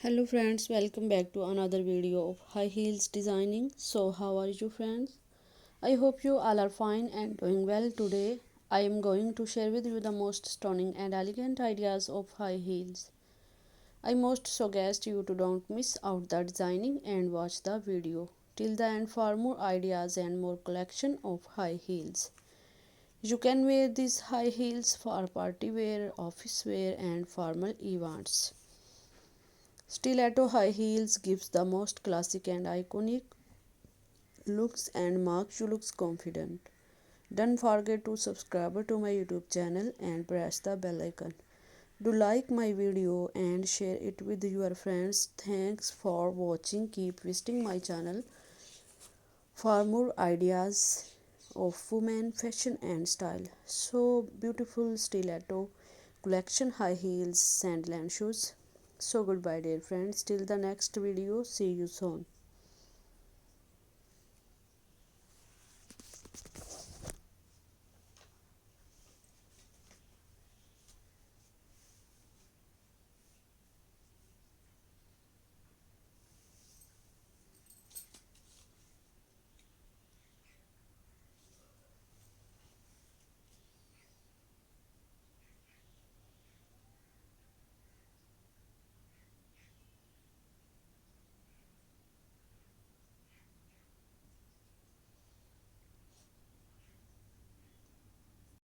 Hello friends, welcome back to another video of high heels designing. So how are you friends? I hope you all are fine and doing well. Today I am going to share with you the most stunning and elegant ideas of high heels. I most suggest you to don't miss out the designing and watch the video till the end for more ideas and more collection of high heels. You can wear these high heels for party wear, office wear and formal events. Stiletto high heels gives the most classic and iconic looks and makes you look confident. Don't forget to subscribe to my YouTube channel and press the bell icon. Do like my video and share it with your friends. Thanks for watching. Keep visiting my channel for more ideas of women fashion and style. So beautiful stiletto collection high heels, sandal and shoes. So goodbye dear friends, till the next video, see you soon.